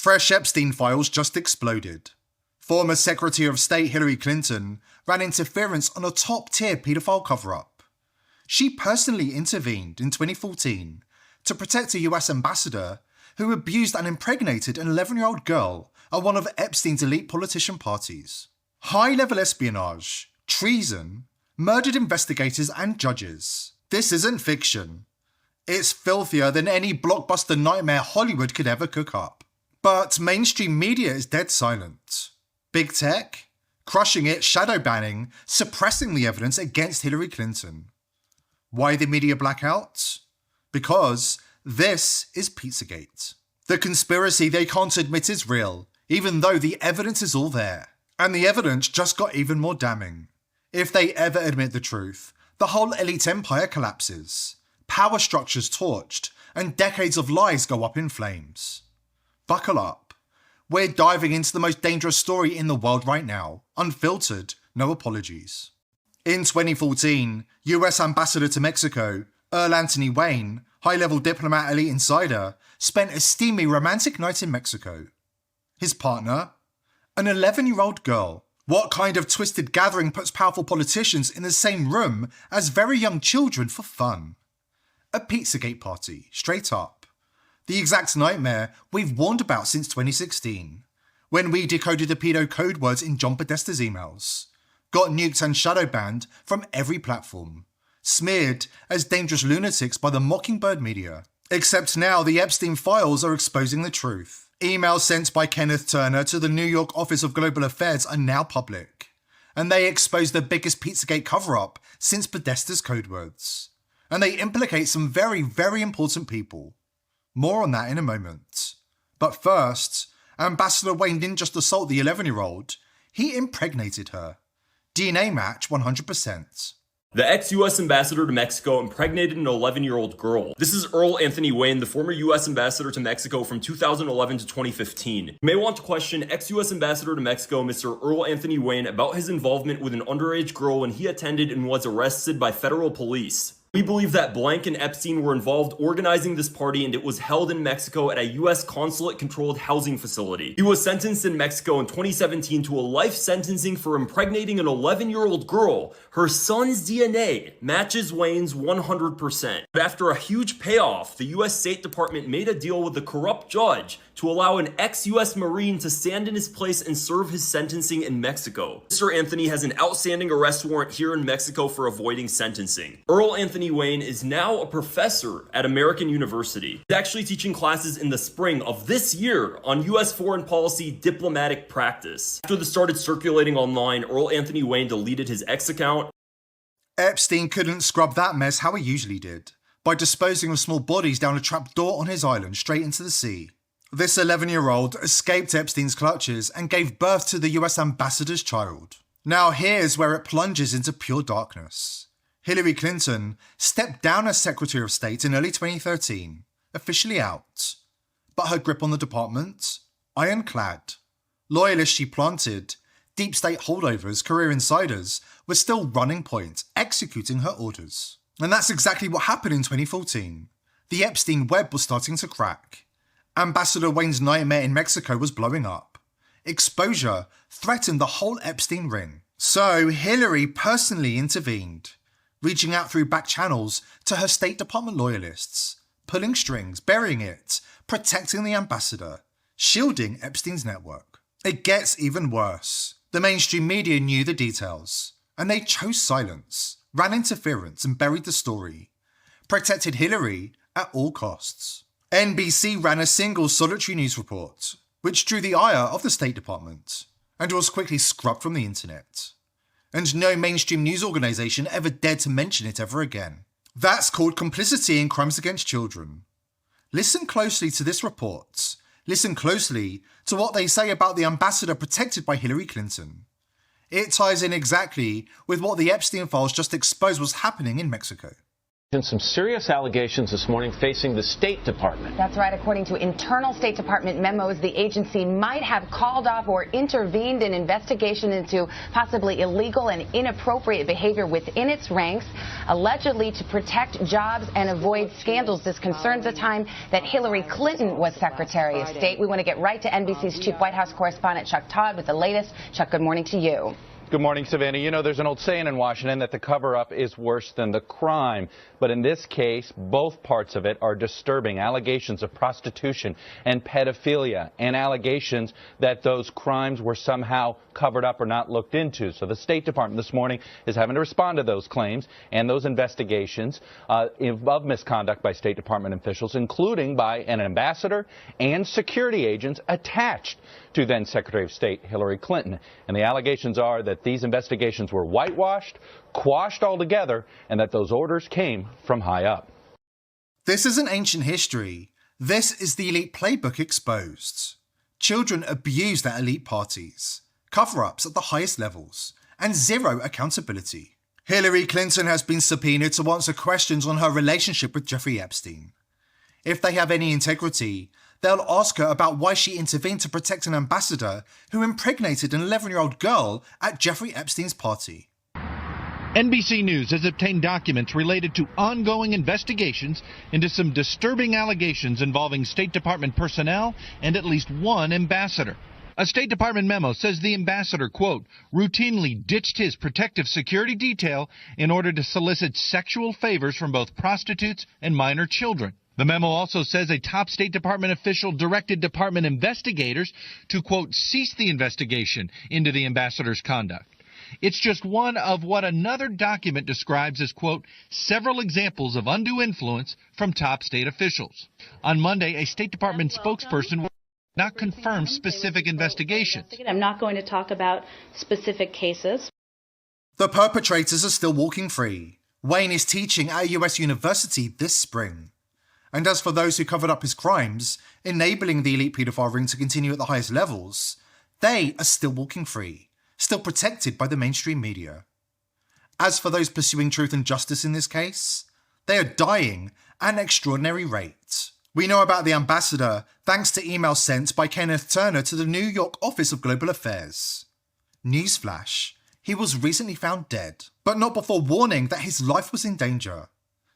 Fresh Epstein Files just exploded. Former Secretary of State Hillary Clinton ran interference on a top-tier paedophile cover-up. She personally intervened in 2014 to protect a US ambassador who abused and impregnated an 11-year-old girl at one of Epstein's elite politician parties. High-level espionage, treason, murdered investigators and judges. This isn't fiction. It's filthier than any blockbuster nightmare Hollywood could ever cook up. But mainstream media is dead silent. Big tech? Crushing it, shadow banning, suppressing the evidence against Hillary Clinton. Why the media blackout? Because this is Pizzagate. The conspiracy they can't admit is real, even though the evidence is all there. And the evidence just got even more damning. If they ever admit the truth, the whole elite empire collapses, power structures torched, and decades of lies go up in flames. Buckle up. We're diving into the most dangerous story in the world right now, unfiltered, no apologies. In 2014, US Ambassador to Mexico, Earl Anthony Wayne, high-level diplomat elite insider, spent a steamy romantic night in Mexico. His partner? An 11-year-old girl. What kind of twisted gathering puts powerful politicians in the same room as very young children for fun? A Pizzagate party, straight up. The exact nightmare we've warned about since 2016, when we decoded the pedo code words in John Podesta's emails, got nuked and shadow banned from every platform, smeared as dangerous lunatics by the mockingbird media. Except now the Epstein Files are exposing the truth. Emails sent by Kenneth Turner to the New York Office of Global Affairs are now public, and they expose the biggest Pizzagate cover-up since Podesta's code words. And they implicate some very, very important people. More on that in a moment. But first, Ambassador Wayne didn't just assault the 11-year-old, he impregnated her. DNA match 100%. The ex-US ambassador to Mexico impregnated an 11-year-old girl. This is Earl Anthony Wayne, the former US ambassador to Mexico from 2011 to 2015. You may want to question ex-US ambassador to Mexico, Mr. Earl Anthony Wayne, about his involvement with an underage girl when he attended and was arrested by federal police. We believe that Blank and Epstein were involved organizing this party, and it was held in Mexico at a US consulate-controlled housing facility. He was sentenced in Mexico in 2017 to a life sentencing for impregnating an 11-year-old girl. Her son's DNA matches Wayne's 100%. But after a huge payoff, the US State Department made a deal with the corrupt judge to allow an ex-US Marine to stand in his place and serve his sentencing in Mexico. Mr. Anthony has an outstanding arrest warrant here in Mexico for avoiding sentencing. Earl Anthony Wayne is now a professor at American University. He's actually teaching classes in the spring of this year on US foreign policy diplomatic practice. After this started circulating online, Earl Anthony Wayne deleted his X account. Epstein couldn't scrub that mess how he usually did, by disposing of small bodies down a trapdoor on his island straight into the sea. This 11-year-old escaped Epstein's clutches and gave birth to the US ambassador's child. Now here's where it plunges into pure darkness. Hillary Clinton stepped down as Secretary of State in early 2013, officially out. But her grip on the department? Ironclad. Loyalists she planted, deep state holdovers, career insiders, were still running point, executing her orders. And that's exactly what happened in 2014. The Epstein web was starting to crack. Ambassador Wayne's nightmare in Mexico was blowing up. Exposure threatened the whole Epstein ring. So Hillary personally intervened, reaching out through back channels to her State Department loyalists, pulling strings, burying it, protecting the ambassador, shielding Epstein's network. It gets even worse. The mainstream media knew the details, and they chose silence, ran interference and buried the story, protected Hillary at all costs. NBC ran a single solitary news report, which drew the ire of the State Department, and was quickly scrubbed from the internet. And no mainstream news organisation ever dared to mention it ever again. That's called complicity in crimes against children. Listen closely to this report. Listen closely to what they say about the ambassador protected by Hillary Clinton. It ties in exactly with what the Epstein Files just exposed was happening in Mexico. Some serious allegations this morning facing the State Department. That's right. According to internal State Department memos, the agency might have called off or intervened in investigation into possibly illegal and inappropriate behavior within its ranks, allegedly to protect jobs and avoid scandals. This concerns the time that Hillary Clinton was Secretary of State. We want to get right to NBC's chief White House correspondent Chuck Todd with the latest. Chuck, good morning to you. Good morning, Savannah. You know, there's an old saying in Washington that the cover-up is worse than the crime. But in this case, both parts of it are disturbing. Allegations of prostitution and pedophilia, and allegations that those crimes were somehow covered up or not looked into. So the State Department this morning is having to respond to those claims and those investigations of misconduct by State Department officials, including by an ambassador and security agents attached to then Secretary of State Hillary Clinton. And the allegations are that these investigations were whitewashed, quashed altogether, and that those orders came from high up. This isn't ancient history. This is the elite playbook exposed. Children abused at elite parties, cover-ups at the highest levels, and zero accountability. Hillary Clinton has been subpoenaed to answer questions on her relationship with Jeffrey Epstein. If they have any integrity, they'll ask her about why she intervened to protect an ambassador who impregnated an 11-year-old girl at Jeffrey Epstein's party. NBC News has obtained documents related to ongoing investigations into some disturbing allegations involving State Department personnel and at least one ambassador. A State Department memo says the ambassador, quote, routinely ditched his protective security detail in order to solicit sexual favors from both prostitutes and minor children. The memo also says a top State Department official directed department investigators to, quote, cease the investigation into the ambassador's conduct. It's just one of what another document describes as, quote, several examples of undue influence from top state officials. On Monday, a State Department spokesperson will not confirm specific investigations. I'm not going to talk about specific cases. The perpetrators are still walking free. Wayne is teaching at a US university this spring. And as for those who covered up his crimes, enabling the elite paedophile ring to continue at the highest levels, they are still walking free, still protected by the mainstream media. As for those pursuing truth and justice in this case, they are dying at an extraordinary rate. We know about the ambassador thanks to emails sent by Kenneth Turner to the New York Office of Global Affairs. Newsflash, he was recently found dead, but not before warning that his life was in danger.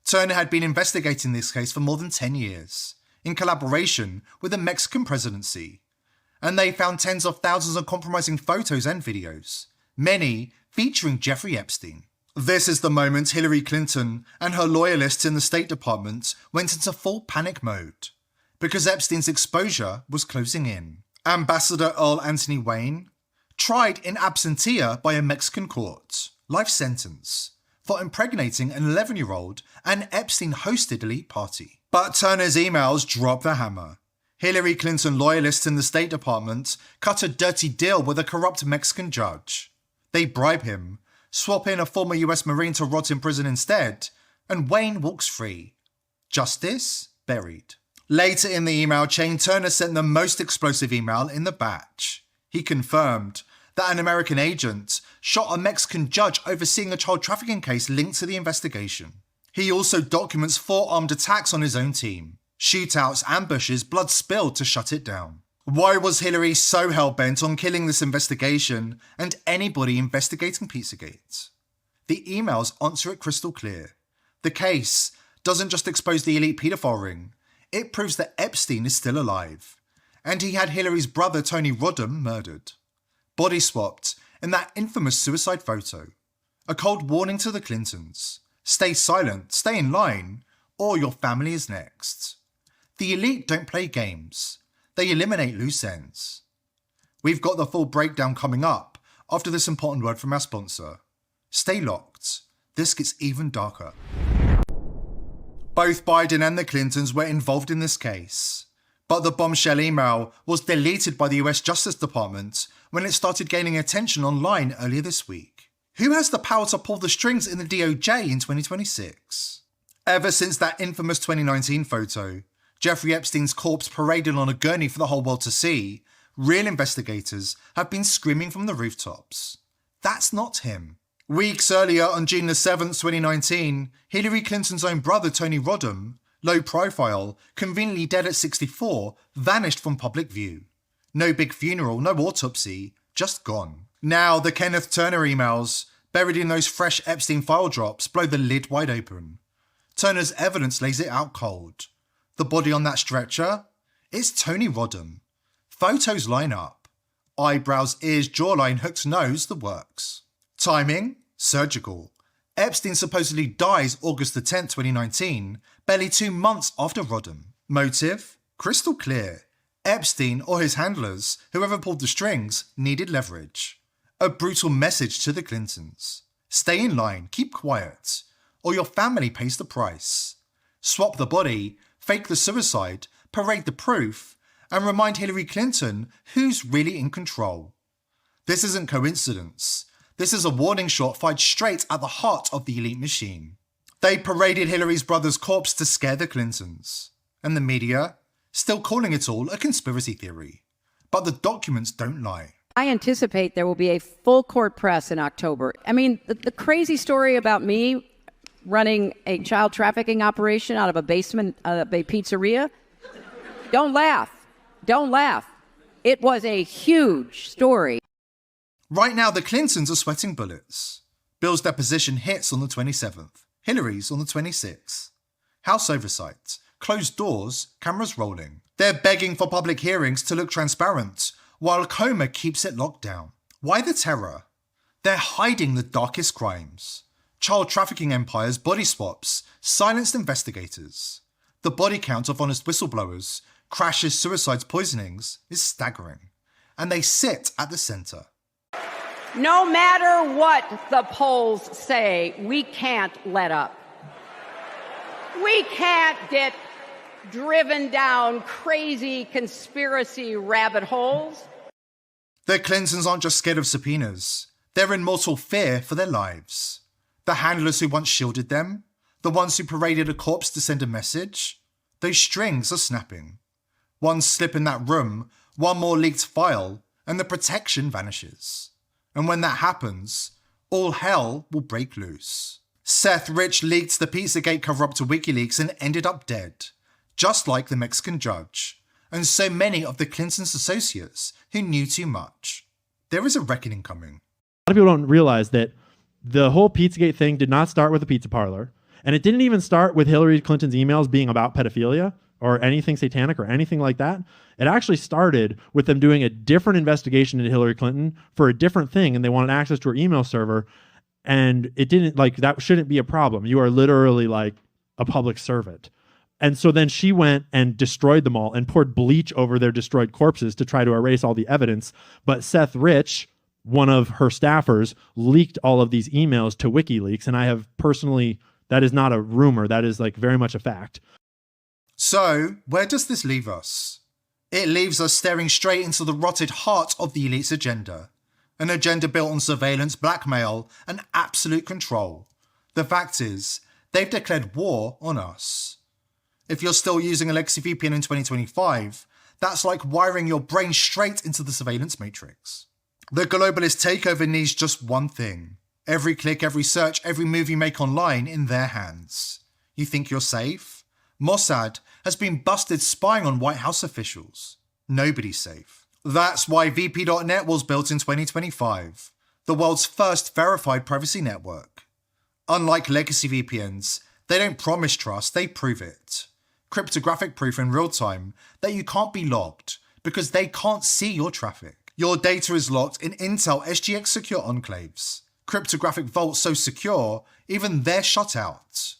Turner had been investigating this case for more than 10 years, in collaboration with the Mexican presidency, and they found tens of thousands of compromising photos and videos, many featuring Jeffrey Epstein. This is the moment Hillary Clinton and her loyalists in the State Department went into full panic mode, because Epstein's exposure was closing in. Ambassador Earl Anthony Wayne, tried in absentia by a Mexican court, life sentence, for impregnating an 11-year-old at an Epstein-hosted elite party. But Turner's emails dropped the hammer. Hillary Clinton loyalists in the State Department cut a dirty deal with a corrupt Mexican judge. They bribe him, swap in a former US Marine to rot in prison instead, and Wayne walks free. Justice buried. Later in the email chain, Turner sent the most explosive email in the batch. He confirmed that an American agent shot a Mexican judge overseeing a child trafficking case linked to the investigation. He also documents 4 armed attacks on his own team. Shootouts, ambushes, blood spilled to shut it down. Why was Hillary so hell-bent on killing this investigation and anybody investigating Pizzagate? The emails answer it crystal clear. The case doesn't just expose the elite paedophile ring, it proves that Epstein is still alive, and he had Hillary's brother Tony Rodham murdered, body swapped in that infamous suicide photo. A cold warning to the Clintons: stay silent, stay in line, or your family is next. The elite don't play games, they eliminate loose ends. We've got the full breakdown coming up after this important word from our sponsor. Stay locked, this gets even darker. Both Biden and the Clintons were involved in this case, but the bombshell email was deleted by the US Justice Department when it started gaining attention online earlier this week. Who has the power to pull the strings in the DOJ in 2026? Ever since that infamous 2019 photo, Jeffrey Epstein's corpse paraded on a gurney for the whole world to see, real investigators have been screaming from the rooftops. That's not him. Weeks earlier, on June the 7th, 2019, Hillary Clinton's own brother, Tony Rodham, low profile, conveniently dead at 64, vanished from public view. No big funeral, no autopsy, just gone. Now, the Kenneth Turner emails, buried in those fresh Epstein file drops, blow the lid wide open. Turner's evidence lays it out cold. The body on that stretcher? It's Tony Rodham. Photos line up. Eyebrows, ears, jawline, hooked nose, the works. Timing? Surgical. Epstein supposedly dies August the 10th, 2019, barely 2 months after Rodham. Motive? Crystal clear. Epstein or his handlers, whoever pulled the strings, needed leverage. A brutal message to the Clintons. Stay in line, keep quiet, or your family pays the price. Swap the body, fake the suicide, parade the proof, and remind Hillary Clinton who's really in control. This isn't coincidence. This is a warning shot fired straight at the heart of the elite machine. They paraded Hillary's brother's corpse to scare the Clintons. And the media? Still calling it all a conspiracy theory. But the documents don't lie. I anticipate there will be a full court press in October. I mean, the crazy story about me running a child trafficking operation out of a basement of a pizzeria, don't laugh. Don't laugh. It was a huge story. Right now, the Clintons are sweating bullets. Bill's deposition hits on the 27th. Hillary's on the 26th. House oversight. Closed doors, cameras rolling. They're begging for public hearings to look transparent, while Coma keeps it locked down. Why the terror? They're hiding the darkest crimes. Child trafficking empires, body swaps, silenced investigators. The body count of honest whistleblowers, crashes, suicides, poisonings is staggering. And they sit at the centre. No matter what the polls say, we can't let up. We can't get driven down crazy conspiracy rabbit holes. The Clintons aren't just scared of subpoenas. They're in mortal fear for their lives. The handlers who once shielded them, the ones who paraded a corpse to send a message, those strings are snapping. One slip in that room, one more leaked file, and the protection vanishes. And when that happens, all hell will break loose. Seth Rich leaked the Pizzagate cover-up to WikiLeaks and ended up dead, just like the Mexican judge, and so many of the Clintons' associates who knew too much. There is a reckoning coming. A lot of people don't realize that the whole Pizzagate thing did not start with a pizza parlor, and it didn't even start with Hillary Clinton's emails being about pedophilia or anything satanic or anything like that. It actually started with them doing a different investigation into Hillary Clinton for a different thing, and they wanted access to her email server, and it didn't, like, that shouldn't be a problem. You are literally like a public servant. And so then she went and destroyed them all and poured bleach over their destroyed corpses to try to erase all the evidence. But Seth Rich, one of her staffers, leaked all of these emails to WikiLeaks, and I have personally, that is not a rumor, that is like very much a fact. So, where does this leave us? It leaves us staring straight into the rotted heart of the elite's agenda. An agenda built on surveillance, blackmail, and absolute control. The fact is, they've declared war on us. If you're still using a legacy VPN in 2025, that's like wiring your brain straight into the surveillance matrix. The globalist takeover needs just one thing. Every click, every search, every move you make online in their hands. You think you're safe? Mossad has been busted spying on White House officials. Nobody's safe. That's why VP.net was built in 2025, the world's first verified privacy network. Unlike legacy VPNs, they don't promise trust, they prove it. Cryptographic proof in real time that you can't be logged because they can't see your traffic. Your data is locked in Intel SGX secure enclaves. Cryptographic vaults so secure, even they're shut out.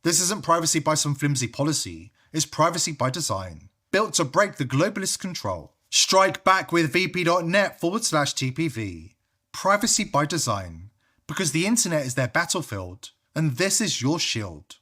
This isn't privacy by some flimsy policy, it's privacy by design, built to break the globalist control. Strike back with vp.net/TPV. Privacy by design, because the internet is their battlefield, and this is your shield.